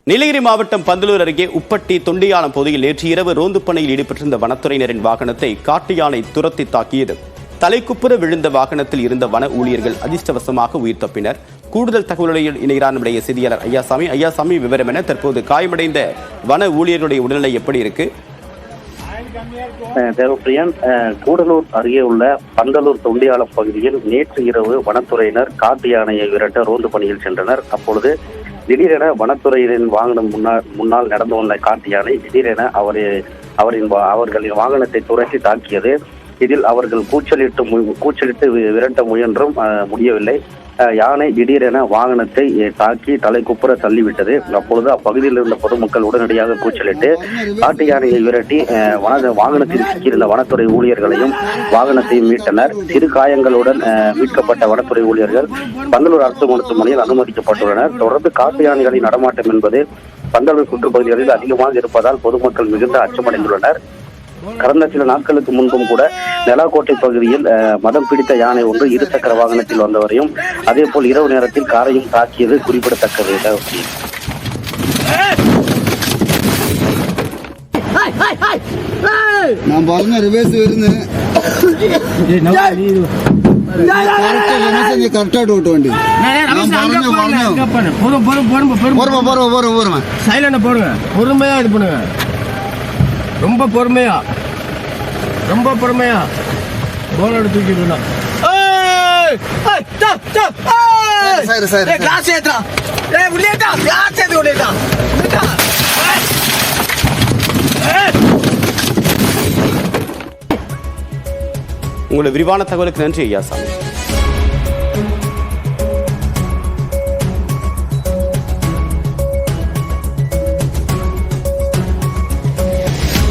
நீலகிரி மாவட்டம் பந்தலூர் அருகே உப்பட்டி தொண்டியானம் பகுதியில் நேற்று இரவு ரோந்து பணியில் ஈடுபட்டிருந்த வனத்துறையினரின் வாகனத்தை காட்டு யானை துரத்தி தாக்கியது. தலைக்குப்புற விழுந்த வாகனத்தில் இருந்த வன ஊழியர்கள் அதிர்ஷ்டவசமாக உயிர் தப்பினர். கூடுதல் தகவலுடன் இணைகிறார் நம்முடைய செய்தியாளர் ஐயாசாமி. விவரம் என? தற்போது காயமடைந்த வன ஊழியர்களுடைய உடல்நிலை எப்படி இருக்கு? தேவப்பிரியன், கூடலூர் அருகே உள்ள பந்தலூர் தொண்டியாலம் பகுதியில் நேற்று இரவு வனத்துறையினர் காட்டு யானையை விரட்ட ரோந்து பணியில் சென்றனர். அப்பொழுது திடீரென வனத்துறையினரின் வாகனம் முன்னால் நடந்து வந்த காட்டு யானை திடீரென அவர்களின் வாகனத்தை துரத்தி தாக்கியது. இதில் அவர்கள் கூச்சலிட்டு விரட்ட முயன்றும் முடியவில்லை. யானை திடீரென வாகனத்தை தாக்கி தலைக்குப்புற தள்ளிவிட்டது. அப்பொழுது அப்பகுதியில் இருந்த பொதுமக்கள் உடனடியாக கூச்சலிட்டு காட்டு யானையை விரட்டி வாகனத்தில் சிக்கியிருந்த வனத்துறை ஊழியர்களையும் வாகனத்தையும் மீட்டனர். சிறு காயங்களுடன் மீட்கப்பட்ட வனத்துறை ஊழியர்கள் பந்தலூர் அரசு மருத்துவமனையில் அனுமதிக்கப்பட்டுள்ளனர். தொடர்ந்து காட்டு யானைகளின் நடமாட்டம் என்பது பந்தலூர் சுற்றுப்பகுதிகளில் அதிகமாக இருப்பதால் பொதுமக்கள் மிகுந்த அச்சமடைந்துள்ளனர். கடந்த சில நாட்களுக்கு முன்பும் கூட நெலாக்கோட்டை பகுதியில் மதம் பிடித்த யானை ஒன்று இருசக்கர வாகனத்தில் வந்தவரையும் அதே போல் இரவு நேரத்தில் காரையும் தாக்கியது குறிப்பிடத்தக்கது. ரொம்ப பொறுமையா போனோட தூக்கிடலாம். உங்களோட விரிவான தகவலுக்கு நன்றி ஐயாசாமி.